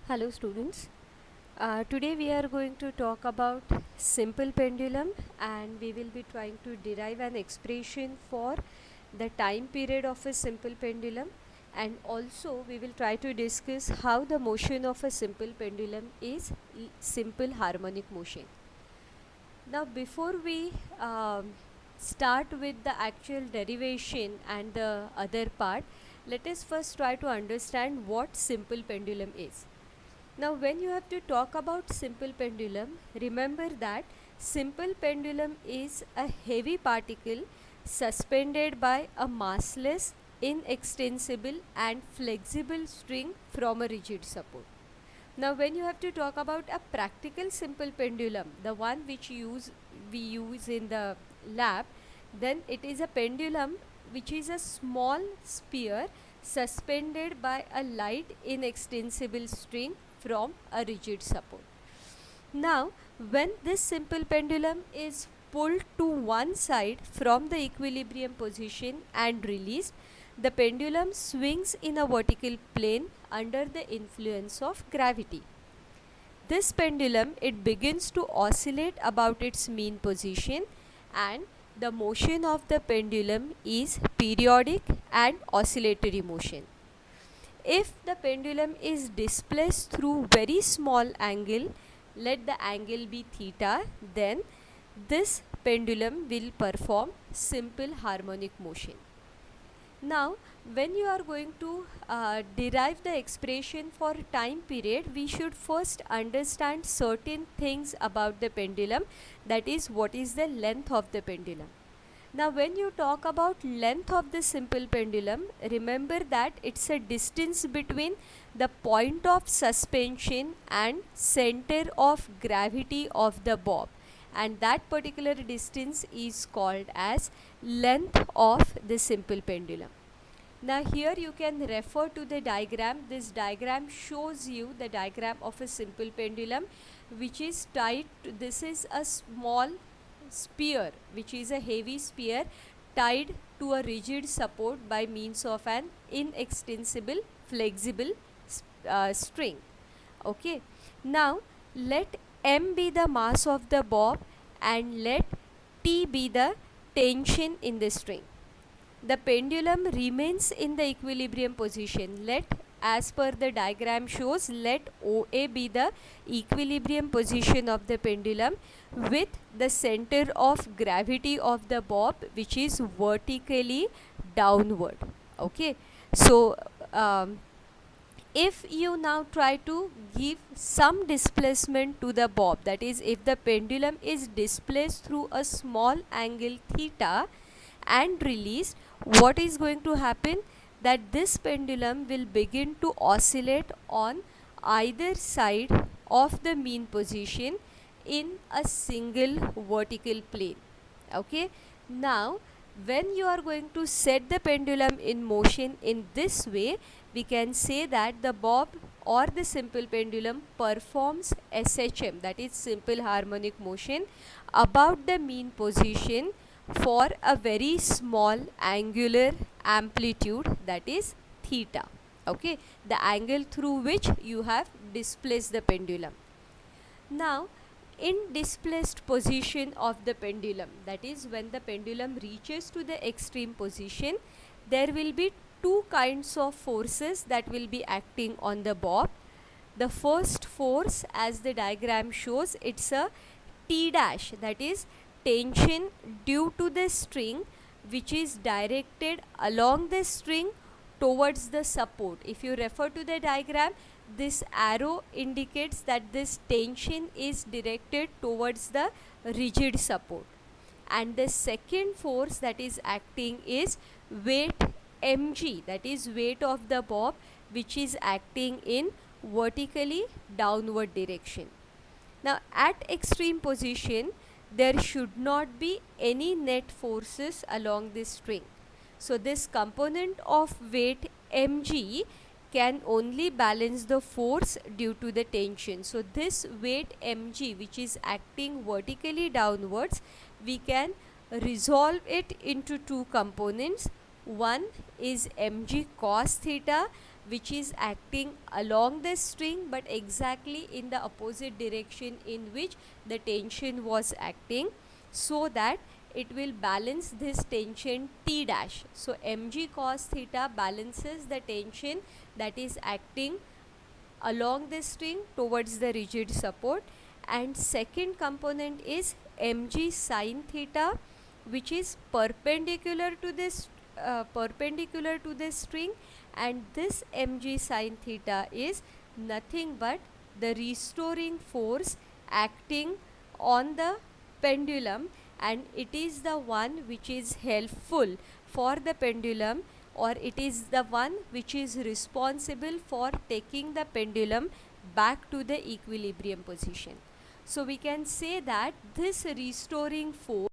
Hello students. Today we are going to talk about simple pendulum, and we will be trying to derive an expression for the time period of a simple pendulum, and also we will try to discuss how the motion of a simple pendulum is simple harmonic motion. Now before we start with the actual derivation and the other part, let us first try to understand what simple pendulum is. Now when you have to talk about simple pendulum, remember that simple pendulum is a heavy particle suspended by a massless, inextensible and flexible string from a rigid support. Now when you have to talk about a practical simple pendulum, the one which we use in the lab, then it is a pendulum which is a small sphere suspended by a light inextensible string from a rigid support. Now when this simple pendulum is pulled to one side from the equilibrium position and released, the pendulum swings in a vertical plane under the influence of gravity. This pendulum, it begins to oscillate about its mean position, and the motion of the pendulum is periodic and oscillatory motion. If the pendulum is displaced through very small angle, let the angle be theta, then this pendulum will perform simple harmonic motion. Now when you are going to derive the expression for time period, we should first understand certain things about the pendulum, that is what is the length of the pendulum. Now when you talk about length of the simple pendulum, remember that it's a distance between the point of suspension and center of gravity of the bob, and that particular distance is called as length of the simple pendulum. Now here you can refer to the diagram. This diagram shows you the diagram of a simple pendulum which is tied to, this is a small sphere which is a heavy sphere tied to a rigid support by means of an inextensible flexible string. Okay. Now let m be the mass of the bob and let T be the tension in the string. The pendulum remains in the equilibrium position. Let, as per the diagram shows, let OA be the equilibrium position of the pendulum with the center of gravity of the bob which is vertically downward. Okay. So if you now try to give some displacement to the bob, that is if the pendulum is displaced through a small angle theta and released, what is going to happen, that this pendulum will begin to oscillate on either side of the mean position in a single vertical plane. Okay. Now when you are going to set the pendulum in motion in this way, we can say that the bob or the simple pendulum performs SHM, that is simple harmonic motion, about the mean position for a very small angular amplitude, that is theta. Okay, the angle through which you have displaced the pendulum. Now in displaced position of the pendulum, that is when the pendulum reaches to the extreme position, there will be two kinds of forces that will be acting on the bob. The first force, as the diagram shows, it's a T dash, that is tension due to the string which is directed along the string towards the support. If you refer to the diagram, this arrow indicates that this tension is directed towards the rigid support. And the second force that is acting is weight mg, that is weight of the bob, which is acting in vertically downward direction. Now at extreme position, there should not be any net forces along this string. So this component of weight mg can only balance the force due to the tension. So this weight mg, which is acting vertically downwards, we can resolve it into two components. One is mg cos theta, which is acting along the string but exactly in the opposite direction in which the tension was acting, so that it will balance this tension T dash. So mg cos theta balances the tension that is acting along the string towards the rigid support, and second component is mg sin theta, which is perpendicular to this string, and this mg sin theta is nothing but the restoring force acting on the pendulum, and it is the one which is helpful for the pendulum, or it is the one which is responsible for taking the pendulum back to the equilibrium position. So we can say that this restoring force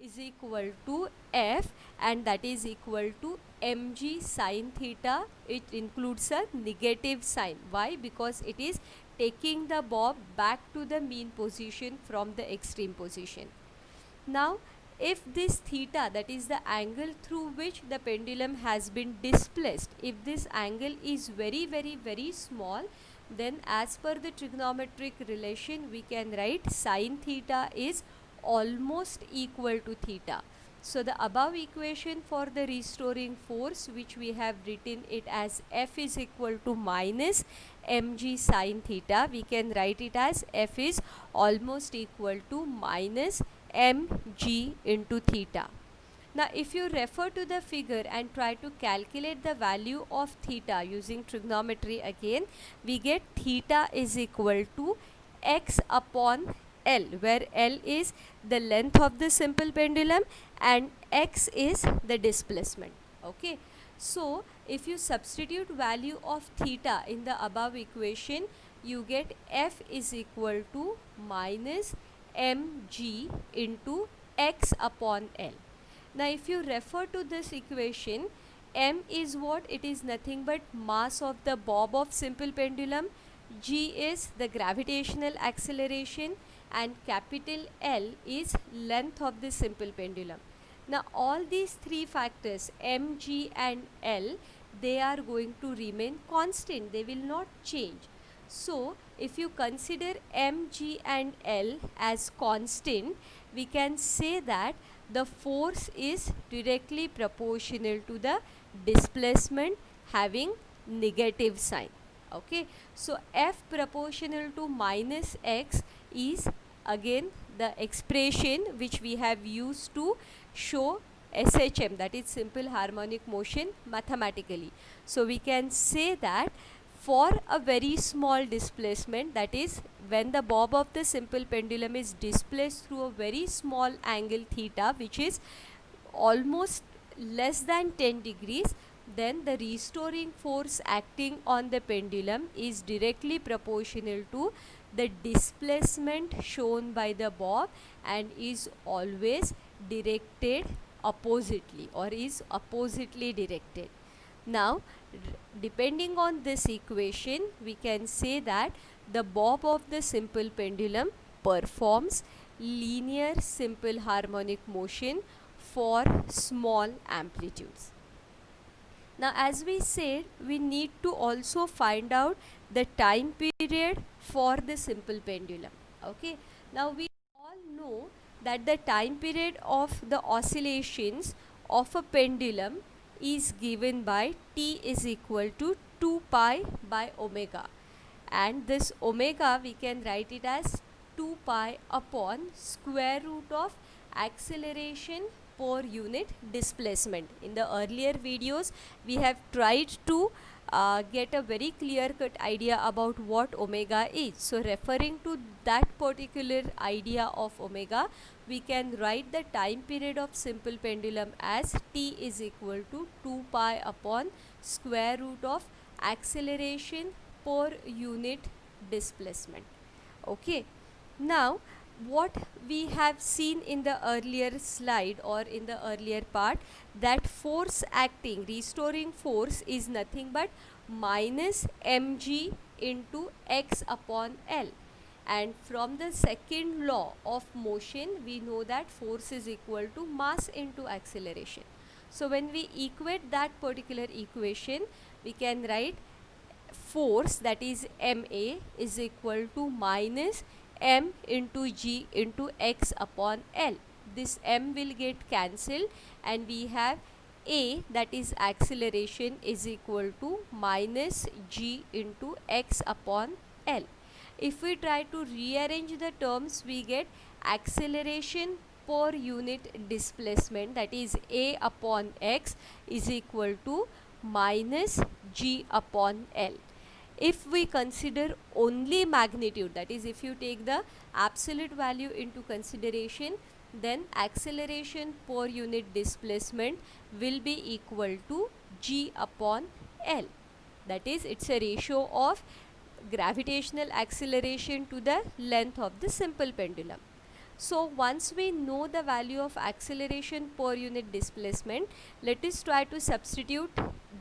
is equal to F, and that is equal to mg sin theta. It includes a negative sign. Why? Because it is taking the bob back to the mean position from the extreme position. Now, if this theta, that is the angle through which the pendulum has been displaced, if this angle is very small, then as per the trigonometric relation we can write sin theta is almost equal to theta. So the above equation for the restoring force, which we have written it as F is equal to minus mg sin theta, we can write it as F is almost equal to minus mg into theta. Now if you refer to the figure and try to calculate the value of theta using trigonometry again, we get theta is equal to x upon L, where L is the length of the simple pendulum and x is the displacement. Okay, so if you substitute value of theta in the above equation, you get F is equal to minus mg into x upon L. Now if you refer to this equation, m is what? It is nothing but mass of the bob of simple pendulum, g is the gravitational acceleration, and capital L is length of the simple pendulum. Now all these three factors, m, g and L, they are going to remain constant, they will not change. So if you consider m, g and L as constant, we can say that the force is directly proportional to the displacement having negative sign. Okay, so F proportional to minus x is again the expression which we have used to show SHM, that is simple harmonic motion, mathematically. So we can say that for a very small displacement, that is when the bob of the simple pendulum is displaced through a very small angle theta, which is almost less than 10 degrees, then the restoring force acting on the pendulum is directly proportional to the displacement shown by the bob and is always directed oppositely, or is oppositely directed. Now depending on this equation, we can say that the bob of the simple pendulum performs linear simple harmonic motion for small amplitudes. Now as we said, we need to also find out the time period for the simple pendulum. Okay, now we all know that the time period of the oscillations of a pendulum is given by t is equal to 2 pi by omega, and this omega we can write it as 2 pi upon square root of acceleration per unit displacement. In the earlier videos we have tried to get a very clear cut idea about what omega is. So referring to that particular idea of omega, we can write the time period of simple pendulum as t is equal to 2 pi upon square root of acceleration per unit displacement. Okay, now what we have seen in the earlier slide or in the earlier part, that force acting, restoring force, is nothing but minus mg into x upon L, and from the second law of motion we know that force is equal to mass into acceleration. So when we equate that particular equation, we can write force, that is MA, is equal to minus m into g into x upon L. This m will get cancelled and we have A, that is acceleration, is equal to minus g into x upon L. If we try to rearrange the terms, we get acceleration per unit displacement, that is A upon x, is equal to minus g upon L. If we consider only magnitude, that is if you take the absolute value into consideration, then acceleration per unit displacement will be equal to g upon L. That is, it's a ratio of gravitational acceleration to the length of the simple pendulum. So once we know the value of acceleration per unit displacement, let us try to substitute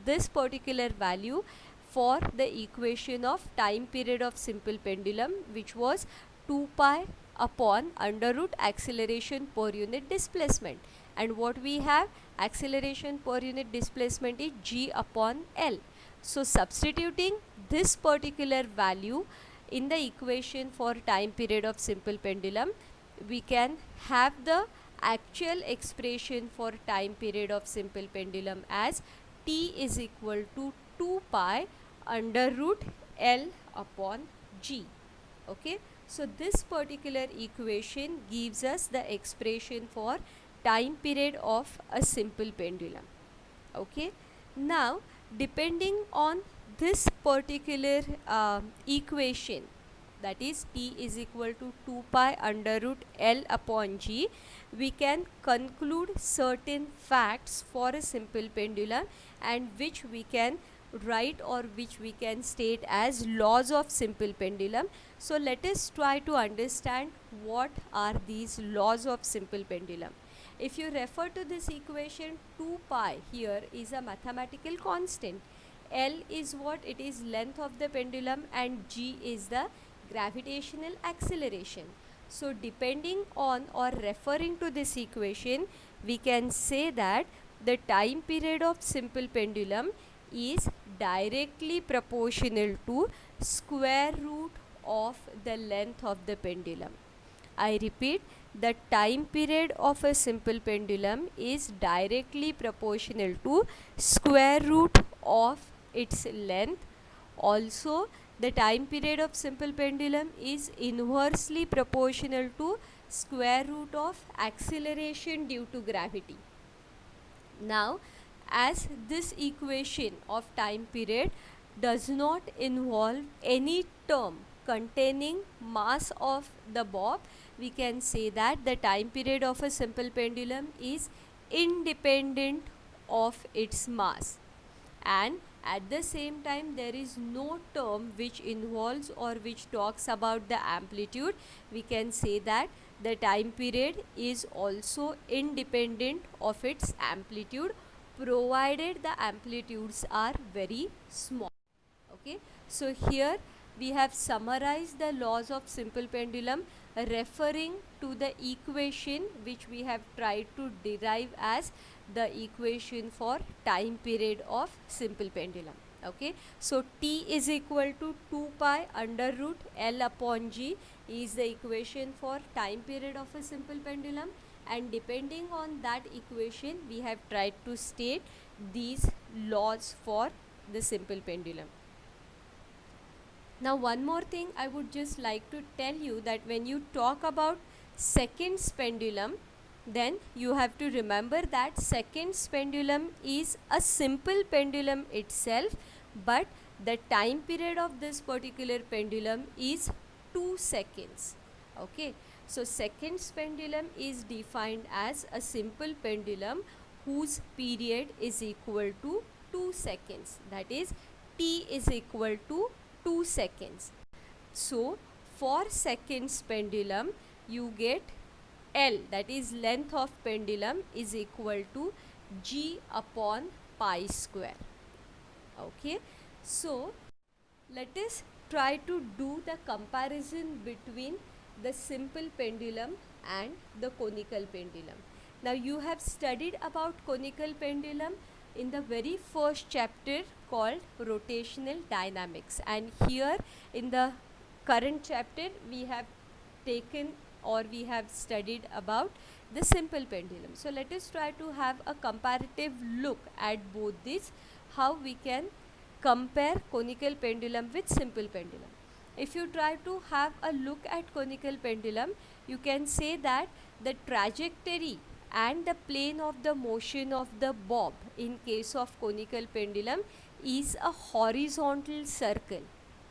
this particular value for the equation of time period of simple pendulum, which was 2 pi upon under root acceleration per unit displacement. And what we have, acceleration per unit displacement, is g upon L. So substituting this particular value in the equation for time period of simple pendulum, we can have the actual expression for time period of simple pendulum as t is equal to 2 pi under root L upon g. Okay, so this particular equation gives us the expression for time period of a simple pendulum. Okay, now depending on this particular equation, that is t is equal to 2 pi under root L upon g, we can conclude certain facts for a simple pendulum, and which we can write or which we can state as laws of simple pendulum. So let us try to understand what are these laws of simple pendulum. If you refer to this equation, 2 pi here is a mathematical constant. L is what? It is length of the pendulum, and g is the gravitational acceleration. So depending on or referring to this equation, we can say that the time period of simple pendulum is directly proportional to square root of the length of the pendulum. I repeat, the time period of a simple pendulum is directly proportional to square root of its length. Also, the time period of simple pendulum is inversely proportional to square root of acceleration due to gravity. Now, as this equation of time period does not involve any term containing mass of the bob, we can say that the time period of a simple pendulum is independent of its mass. And at the same time, there is no term which involves or which talks about the amplitude. We can say that the time period is also independent of its amplitude, provided the amplitudes are very small. Okay, so here we have summarized the laws of simple pendulum referring to the equation which we have tried to derive as the equation for time period of simple pendulum. Okay, so t is equal to 2 pi under root L upon g is the equation for time period of a simple pendulum, and depending on that equation we have tried to state these laws for the simple pendulum. Now one more thing I would just like to tell you, that when you talk about seconds pendulum, then you have to remember that seconds pendulum is a simple pendulum itself, but the time period of this particular pendulum is 2 seconds. Okay, so seconds pendulum is defined as a simple pendulum whose period is equal to 2 seconds, that is t is equal to 2 seconds. So for seconds pendulum, you get L, that is length of pendulum, is equal to g upon pi square. Okay, so let us try to do the comparison between the simple pendulum and the conical pendulum. Now you have studied about conical pendulum in the very first chapter called rotational dynamics, and here in the current chapter we have taken or we have studied about the simple pendulum. So let us try to have a comparative look at both these, how we can compare conical pendulum with simple pendulum. If you try to have a look at conical pendulum, you can say that the trajectory and the plane of the motion of the bob in case of conical pendulum is a horizontal circle.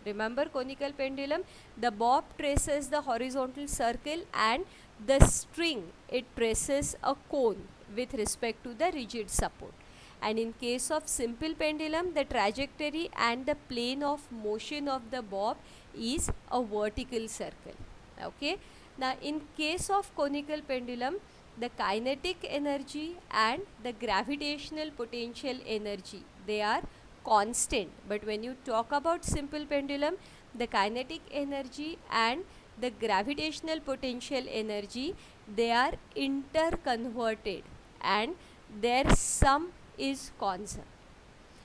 Remember conical pendulum, the bob traces the horizontal circle and the string, it traces a cone with respect to the rigid support. And in case of simple pendulum, the trajectory and the plane of motion of the bob is a vertical circle. Okay. Now in case of conical pendulum, the kinetic energy and the gravitational potential energy, they are constant. But when you talk about simple pendulum, the kinetic energy and the gravitational potential energy, they are interconverted and their sum is constant.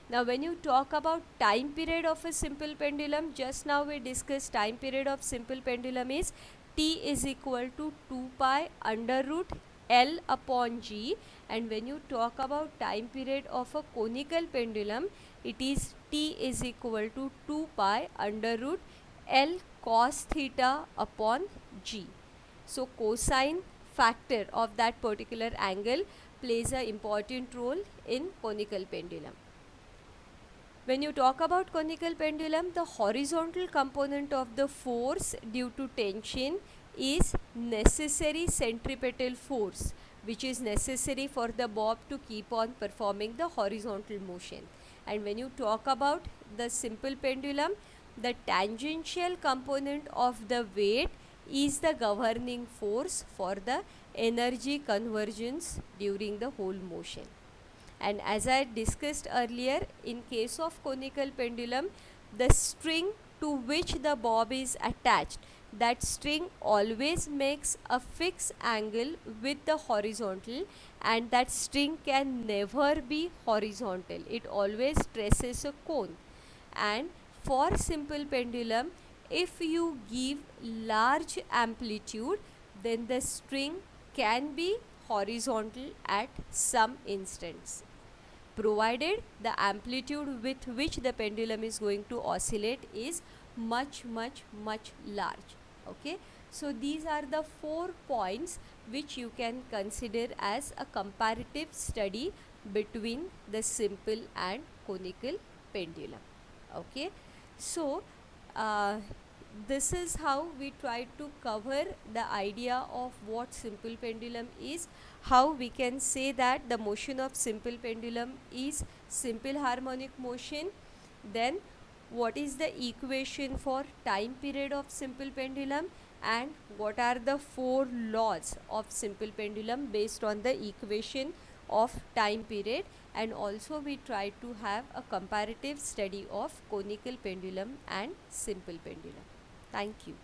Now when you talk about time period of a simple pendulum, just now we discussed time period of simple pendulum is T is equal to 2 pi under root L upon G, and when you talk about time period of a conical pendulum, it is T is equal to 2 pi under root L cos theta upon G. So cosine factor of that particular angle plays an important role in conical pendulum. When you talk about conical pendulum, the horizontal component of the force due to tension is necessary centripetal force, which is necessary for the bob to keep on performing the horizontal motion. And when you talk about the simple pendulum, the tangential component of the weight is the governing force for the energy convergence during the whole motion. And as I discussed earlier, in case of conical pendulum, the string to which the bob is attached, that string always makes a fixed angle with the horizontal, and that string can never be horizontal. It always traces a cone. And for simple pendulum, if you give large amplitude, then the string can be horizontal at some instance, provided the amplitude with which the pendulum is going to oscillate is much large. Okay, so these are the 4 points which you can consider as a comparative study between the simple and conical pendulum. Okay, so this is how we try to cover the idea of what simple pendulum is, how we can say that the motion of simple pendulum is simple harmonic motion, then what is the equation for time period of simple pendulum, and what are the 4 laws of simple pendulum based on the equation of time period, and also we try to have a comparative study of conical pendulum and simple pendulum. Thank you.